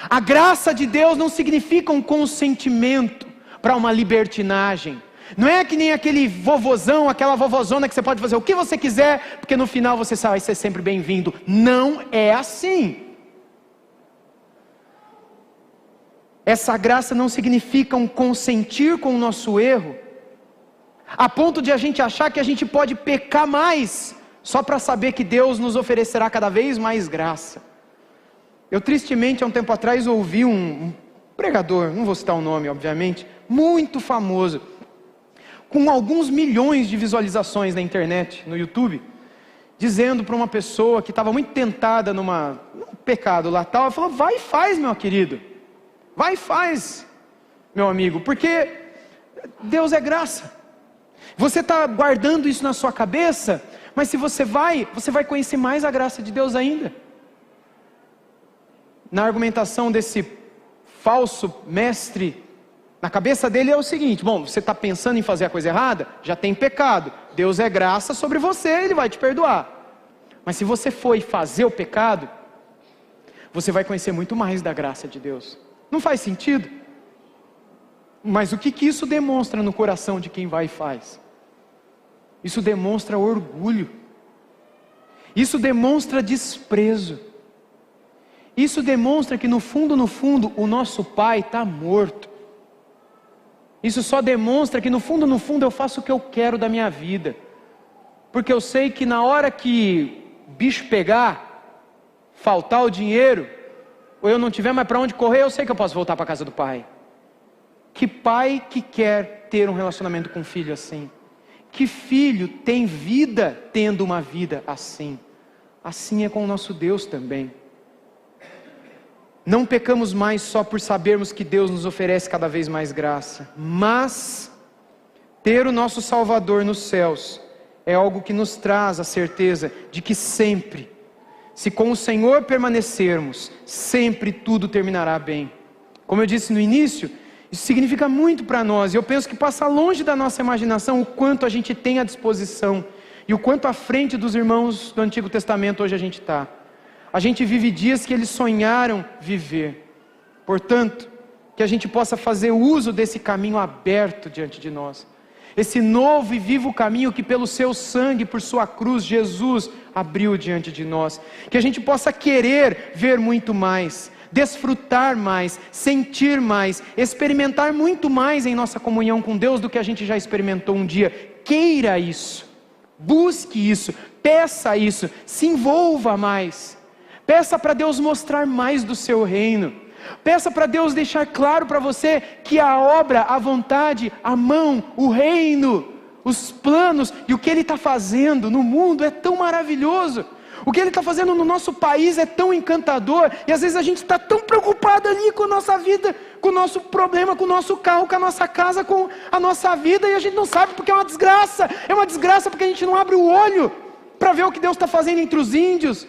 A graça de Deus não significa um consentimento para uma libertinagem. Não é que nem aquele vovozão, aquela vovozona que você pode fazer o que você quiser, porque no final você vai ser sempre bem-vindo. Não é assim. Essa graça não significa um consentir com o nosso erro, a ponto de a gente achar que a gente pode pecar mais, só para saber que Deus nos oferecerá cada vez mais graça. Eu tristemente, há um tempo atrás, ouvi um pregador, não vou citar o nome obviamente, muito famoso, com alguns milhões de visualizações na internet, no YouTube, dizendo para uma pessoa que estava muito tentada num pecado lá tal, falou: vai e faz, meu querido, vai e faz, meu amigo, porque Deus é graça. Você está guardando isso na sua cabeça, mas se você vai conhecer mais a graça de Deus ainda. Na argumentação desse falso mestre, na cabeça dele é o seguinte: bom, você está pensando em fazer a coisa errada? Já tem pecado, Deus é graça sobre você, Ele vai te perdoar. Mas se você for fazer o pecado, você vai conhecer muito mais da graça de Deus. Não faz sentido? Mas o que isso demonstra no coração de quem vai e faz? Isso demonstra orgulho, isso demonstra desprezo, isso demonstra que no fundo, o nosso pai está morto. Isso só demonstra que no fundo eu faço o que eu quero da minha vida, porque eu sei que na hora que o bicho pegar, faltar o dinheiro, ou eu não tiver mais para onde correr, eu sei que eu posso voltar para a casa do pai. Que pai que quer ter um relacionamento com um filho assim? Que filho tem vida tendo uma vida assim? Assim é com o nosso Deus também. Não pecamos mais só por sabermos que Deus nos oferece cada vez mais graça, mas ter o nosso Salvador nos céus é algo que nos traz a certeza de que sempre, se com o Senhor permanecermos, sempre tudo terminará bem. Como eu disse no início, isso significa muito para nós, e eu penso que passa longe da nossa imaginação o quanto a gente tem à disposição, e o quanto à frente dos irmãos do Antigo Testamento hoje a gente está. A gente vive dias que eles sonharam viver. Portanto, que a gente possa fazer uso desse caminho aberto diante de nós. Esse novo e vivo caminho que pelo seu sangue, por sua cruz, Jesus abriu diante de nós. Que a gente possa querer ver muito mais, desfrutar mais, sentir mais, experimentar muito mais em nossa comunhão com Deus do que a gente já experimentou um dia. Queira isso, busque isso, peça isso, se envolva mais. Peça para Deus mostrar mais do seu reino. Peça para Deus deixar claro para você que a obra, a vontade, a mão, o reino, os planos e o que Ele está fazendo no mundo é tão maravilhoso. O que Ele está fazendo no nosso país é tão encantador. E às vezes a gente está tão preocupado ali com a nossa vida, com o nosso problema, com o nosso carro, com a nossa casa, com a nossa vida. E a gente não sabe porque é uma desgraça. É uma desgraça porque a gente não abre o olho para ver o que Deus está fazendo entre os índios,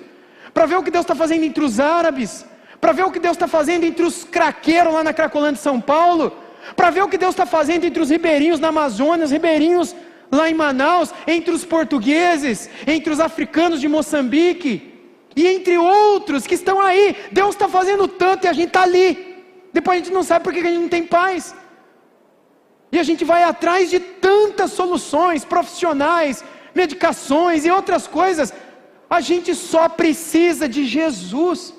para ver o que Deus está fazendo entre os árabes, para ver o que Deus está fazendo entre os craqueiros lá na Cracolândia de São Paulo, para ver o que Deus está fazendo entre os ribeirinhos na Amazônia, os ribeirinhos lá em Manaus, entre os portugueses, entre os africanos de Moçambique, e entre outros que estão aí. Deus está fazendo tanto e a gente está ali. Depois a gente não sabe por que a gente não tem paz. E a gente vai atrás de tantas soluções profissionais, medicações e outras coisas. A gente só precisa de Jesus.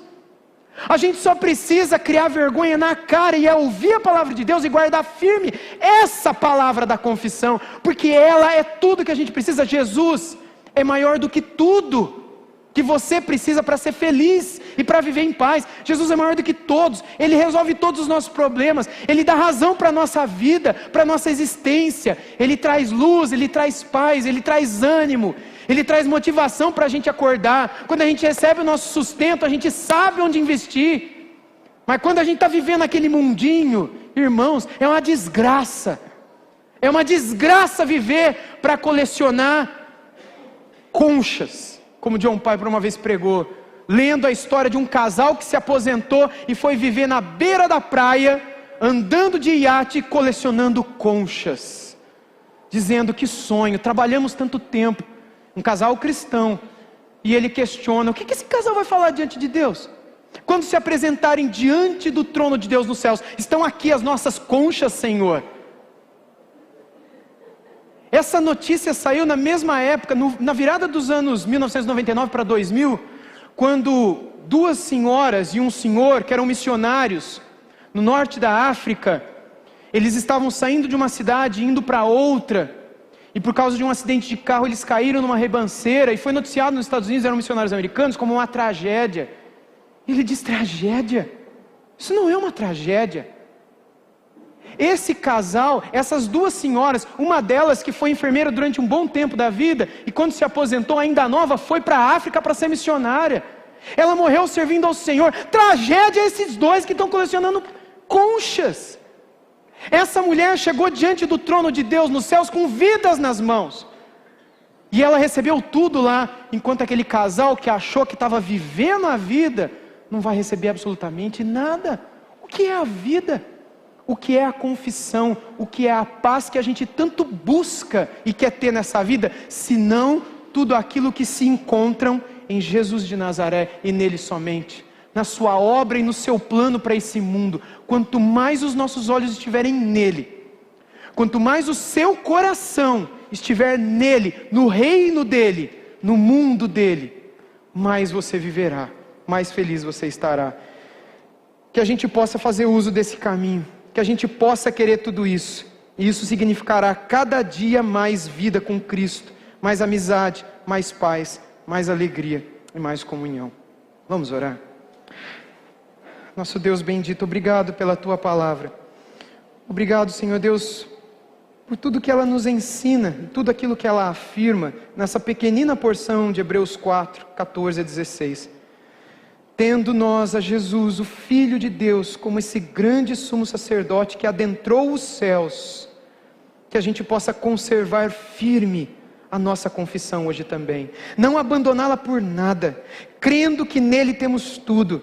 A gente só precisa criar vergonha na cara e ouvir a palavra de Deus e guardar firme essa palavra da confissão, porque ela é tudo que a gente precisa. Jesus é maior do que tudo que você precisa para ser feliz e para viver em paz. Jesus é maior do que todos, Ele resolve todos os nossos problemas, Ele dá razão para a nossa vida, para a nossa existência, Ele traz luz, Ele traz paz, Ele traz ânimo, Ele traz motivação para a gente acordar. Quando a gente recebe o nosso sustento, a gente sabe onde investir. Mas quando a gente está vivendo aquele mundinho, irmãos, é uma desgraça. É uma desgraça viver para colecionar conchas, como John Piper uma vez pregou, lendo a história de um casal que se aposentou e foi viver na beira da praia, andando de iate, colecionando conchas, dizendo: que sonho, trabalhamos tanto tempo. Um casal cristão, e ele questiona: o que esse casal vai falar diante de Deus? Quando se apresentarem diante do trono de Deus nos céus, estão aqui as nossas conchas, Senhor. Essa notícia saiu na mesma época, na virada dos anos 1999 para 2000, quando duas senhoras e um senhor, que eram missionários, no norte da África, eles estavam saindo de uma cidade, indo para outra, e por causa de um acidente de carro, eles caíram numa ribanceira, e foi noticiado nos Estados Unidos, eram missionários americanos, como uma tragédia. Ele diz: tragédia? Isso não é uma tragédia. Esse casal, essas duas senhoras, uma delas que foi enfermeira durante um bom tempo da vida, e quando se aposentou ainda nova, foi para a África para ser missionária. Ela morreu servindo ao Senhor. Tragédia esses dois que estão colecionando conchas. Essa mulher chegou diante do trono de Deus nos céus com vidas nas mãos, e ela recebeu tudo lá, enquanto aquele casal que achou que estava vivendo a vida, não vai receber absolutamente nada. O que é a vida? O que é a confissão? O que é a paz que a gente tanto busca e quer ter nessa vida? Senão tudo aquilo que se encontram em Jesus de Nazaré e nele somente, na sua obra e no seu plano para esse mundo. Quanto mais os nossos olhos estiverem nele, quanto mais o seu coração estiver nele, no reino dele, no mundo dele, mais você viverá, mais feliz você estará. Que a gente possa fazer uso desse caminho, que a gente possa querer tudo isso, e isso significará cada dia mais vida com Cristo, mais amizade, mais paz, mais alegria e mais comunhão. Vamos orar? Nosso Deus bendito, obrigado pela Tua palavra. Obrigado, Senhor Deus, por tudo que ela nos ensina, tudo aquilo que ela afirma, nessa pequenina porção de Hebreus 4, 14 a 16. Tendo nós a Jesus, o Filho de Deus, como esse grande sumo sacerdote que adentrou os céus, que a gente possa conservar firme a nossa confissão hoje também, não abandoná-la por nada, crendo que nele temos tudo,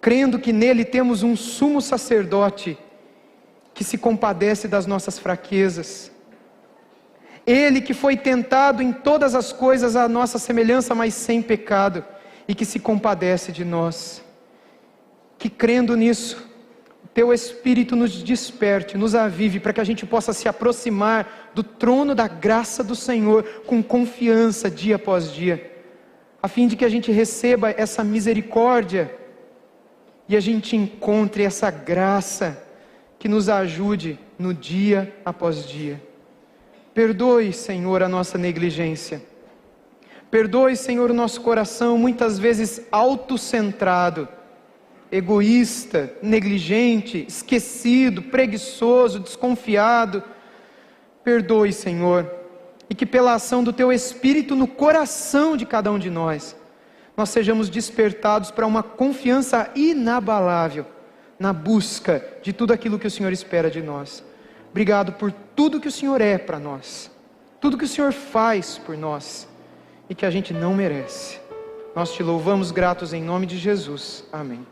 crendo que nele temos um sumo sacerdote que se compadece das nossas fraquezas, ele que foi tentado em todas as coisas à nossa semelhança, mas sem pecado, e que se compadece de nós. Que crendo nisso, o Teu Espírito nos desperte, nos avive, para que a gente possa se aproximar do trono da graça do Senhor com confiança dia após dia, a fim de que a gente receba essa misericórdia e a gente encontre essa graça que nos ajude no dia após dia. Perdoe, Senhor, a nossa negligência. Perdoe, Senhor, o nosso coração muitas vezes autocentrado, egoísta, negligente, esquecido, preguiçoso, desconfiado. Perdoe, Senhor, e que pela ação do Teu Espírito no coração de cada um de nós sejamos despertados para uma confiança inabalável na busca de tudo aquilo que o Senhor espera de nós. Obrigado por tudo que o Senhor é para nós, tudo que o Senhor faz por nós e que a gente não merece. Nós Te louvamos gratos em nome de Jesus. Amém.